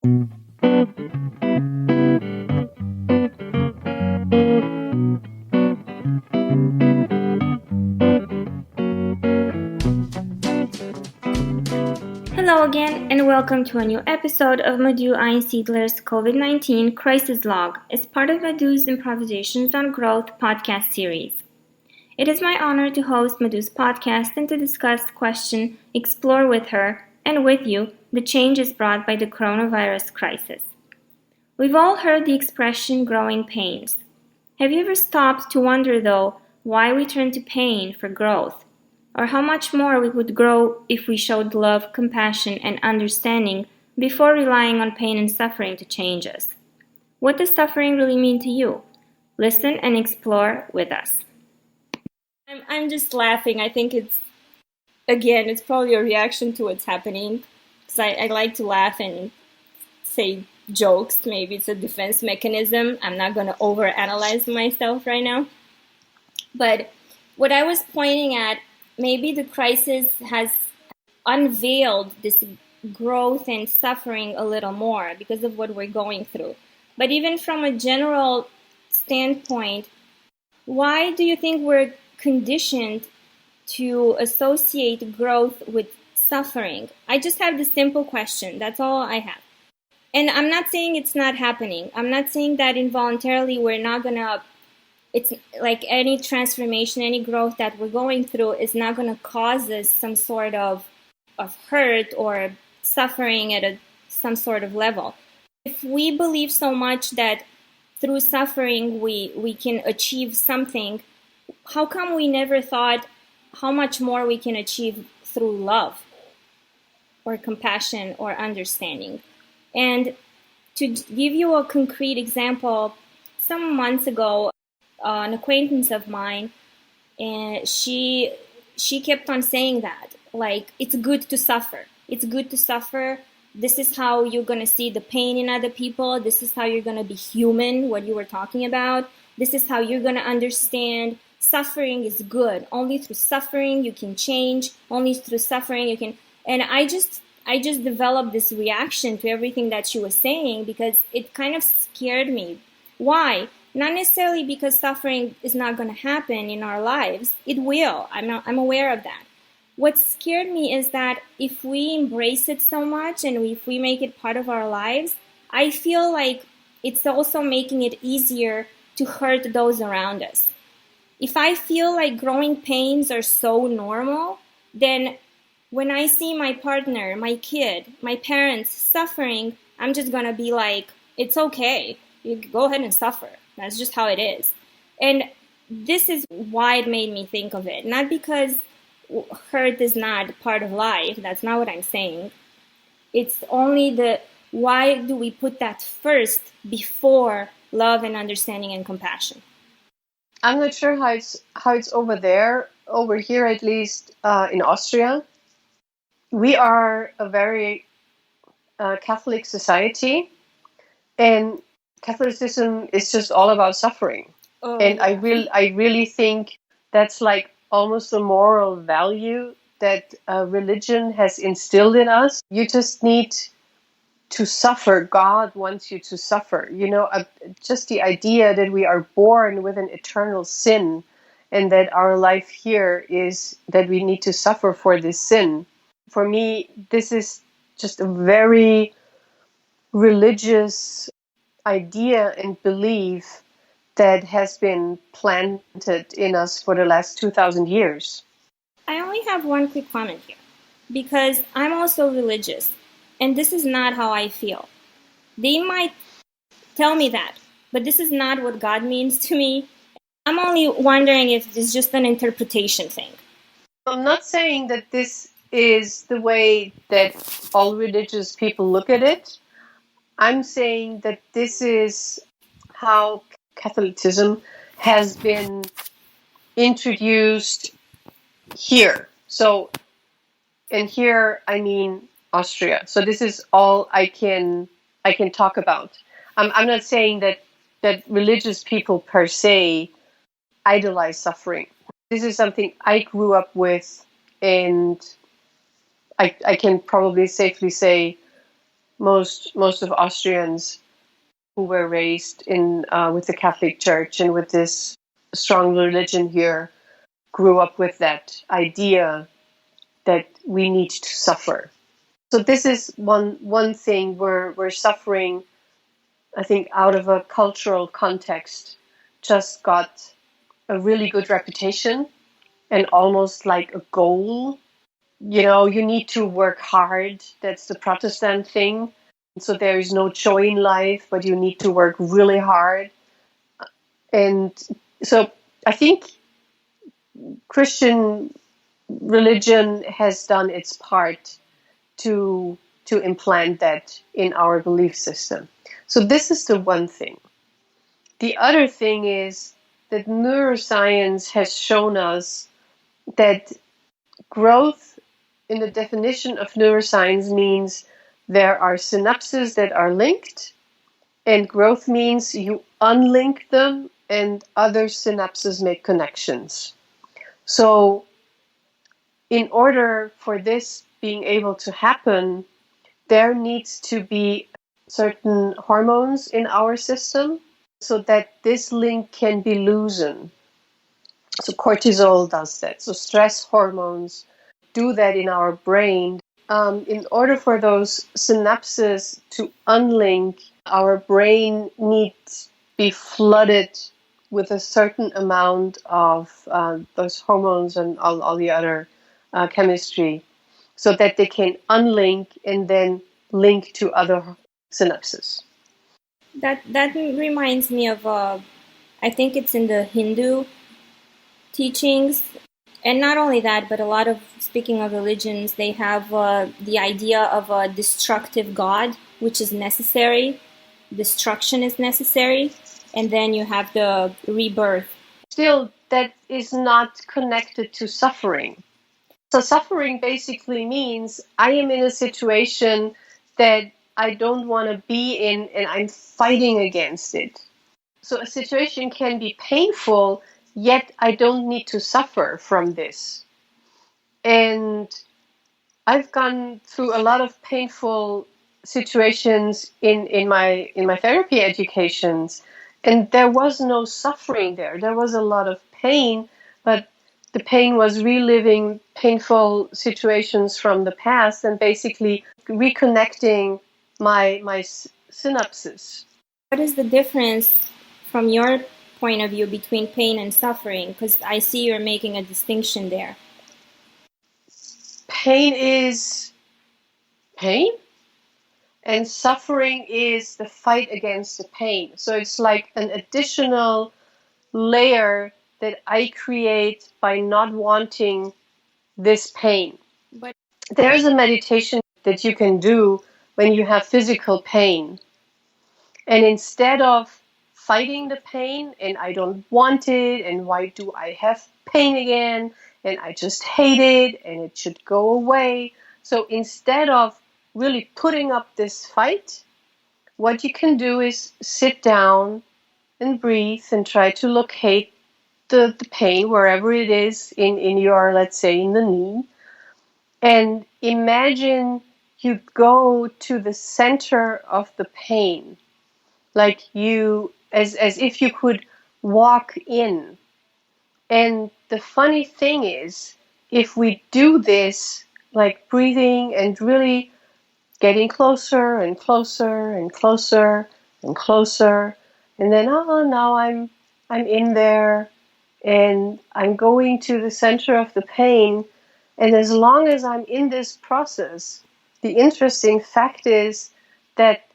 Hello again, and welcome to a new episode of Madhu Einsiedler's COVID-19 Crisis Log as part of Madhu's Improvisations on Growth podcast series. It is my honor to host Madhu's podcast and to discuss, question, explore with her and with you the changes brought by the coronavirus crisis. We've all heard the expression growing pains. Have you ever stopped to wonder, though, why we turn to pain for growth? Or how much more we would grow if we showed love, compassion, and understanding before relying on pain and suffering to change us? What does suffering really mean to you? Listen and explore with us. I'm just laughing. I think it's probably a reaction to what's happening. Because I like to laugh and say jokes. Maybe it's a defense mechanism. I'm not going to overanalyze myself right now. But what I was pointing at, maybe the crisis has unveiled this growth and suffering a little more because of what we're going through. But even from a general standpoint, why do you think we're conditioned to associate growth with suffering? I just have this simple question. That's all I have. And I'm not saying it's not happening. I'm not saying that involuntarily we're not going to. It's like any transformation, any growth that we're going through is not going to cause us some sort of hurt or suffering at some sort of level. If we believe so much that through suffering we can achieve something, how come we never thought how much more we can achieve through love or compassion or understanding? And to give you a concrete example, some months ago, an acquaintance of mine, and she kept on saying that, like, it's good to suffer. It's good to suffer. This is how you're going to see the pain in other people. This is how you're going to be human, what you were talking about. This is how you're going to understand suffering is good. Only through suffering you can change. Only through suffering you can. And I just developed this reaction to everything that she was saying because it kind of scared me. Why? Not necessarily because suffering is not going to happen in our lives. It will. I'm aware of that. What scared me is that if we embrace it so much and if we make it part of our lives, I feel like it's also making it easier to hurt those around us. If I feel like growing pains are so normal, then when I see my partner, my kid, my parents suffering, I'm just going to be like, it's okay. You go ahead and suffer. That's just how it is. And this is why it made me think of it. Not because hurt is not part of life. That's not what I'm saying. It's only why do we put that first before love and understanding and compassion? I'm not sure how it's over there. Over here, at least in Austria, we are a very Catholic society, and Catholicism is just all about suffering. Oh, and yeah. I really think that's like almost a moral value that religion has instilled in us. You just need to suffer. God wants you to suffer. Just the idea that we are born with an eternal sin and that our life here is that we need to suffer for this sin. For me, this is just a very religious idea and belief that has been planted in us for the last 2,000 years. I only have one quick comment here because I'm also religious and this is not how I feel. They might tell me that, but this is not what God means to me. I'm only wondering if it's just an interpretation thing. I'm not saying that this is the way that all religious people look at it. I'm saying that this is how Catholicism has been introduced here. So, and here I mean Austria. So this is all I can talk about. I'm not saying that religious people per se idolize suffering. This is something I grew up with, and I can probably safely say most of Austrians who were raised in with the Catholic Church and with this strong religion here grew up with that idea that we need to suffer. So this is one thing where suffering, I think, out of a cultural context, just got a really good reputation and almost like a goal. You know, you need to work hard. That's the Protestant thing. So there is no joy in life, but you need to work really hard. And so I think Christian religion has done its part to implant that in our belief system. So this is the one thing. The other thing is that neuroscience has shown us that growth, in the definition of neuroscience, means there are synapses that are linked, and growth means you unlink them and other synapses make connections. So in order for this being able to happen, there needs to be certain hormones in our system so that this link can be loosened. So cortisol does that. So stress hormones do that in our brain. In order for those synapses to unlink, our brain needs to be flooded with a certain amount of those hormones and all the other chemistry, so that they can unlink and then link to other synapses. That reminds me of I think it's in the Hindu teachings, and not only that, but a lot of, speaking of religions, they have the idea of a destructive God, which is necessary. Destruction is necessary, and then you have the rebirth. Still, that is not connected to suffering. So suffering basically means I am in a situation that I don't want to be in and I'm fighting against it. So a situation can be painful, yet I don't need to suffer from this. And I've gone through a lot of painful situations in my therapy educations, and there was no suffering there. There was a lot of pain, but the pain was reliving painful situations from the past and basically reconnecting my synapses. What is the difference from your point of view between pain and suffering? Because I see you're making a distinction there. Pain is pain, and suffering is the fight against the pain. So it's like an additional layer that I create by not wanting this pain. But there's a meditation that you can do when you have physical pain. And instead of fighting the pain and I don't want it and why do I have pain again and I just hate it and it should go away. So instead of really putting up this fight, what you can do is sit down and breathe and try to locate the pain wherever it is in your, let's say, in the knee. And imagine you go to the center of the pain, like you, as if you could walk in. And the funny thing is, if we do this, like breathing and really getting closer and closer and closer and closer, and then now I'm in there and I'm going to the center of the pain. And as long as I'm in this process, the interesting fact is that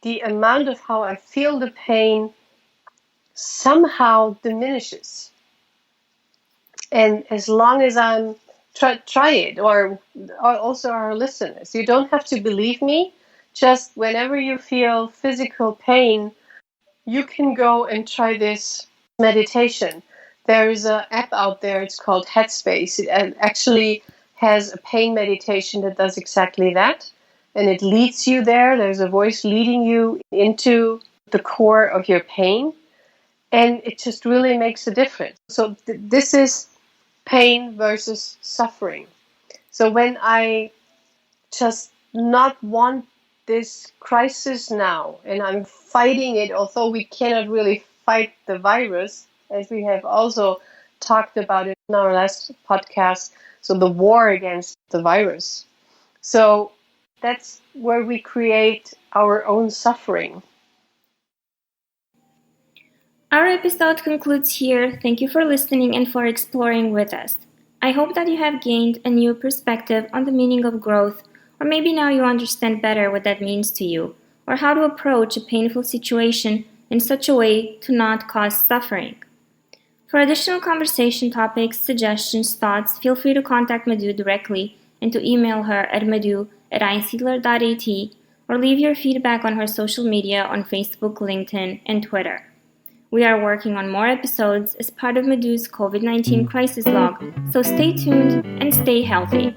the amount of how I feel the pain somehow diminishes. And as long as I'm try it, or also our listeners, you don't have to believe me. Just whenever you feel physical pain, you can go and try this meditation. There is an app out there, it's called Headspace. It actually has a pain meditation that does exactly that. And it leads you there. There's a voice leading you into the core of your pain. And it just really makes a difference. So this is pain versus suffering. So when I just not want this crisis now, and I'm fighting it, although we cannot really fight the virus, as we have also talked about it in our last podcast. So the war against the virus. So that's where we create our own suffering. Our episode concludes here. Thank you for listening and for exploring with us. I hope that you have gained a new perspective on the meaning of growth, or maybe now you understand better what that means to you, or how to approach a painful situation in such a way to not cause suffering. For additional conversation topics, suggestions, thoughts, feel free to contact Madhu directly and to email her at madhu@einsiedler.at or leave your feedback on her social media on Facebook, LinkedIn, and Twitter. We are working on more episodes as part of Madhu's COVID-19 crisis log, so stay tuned and stay healthy.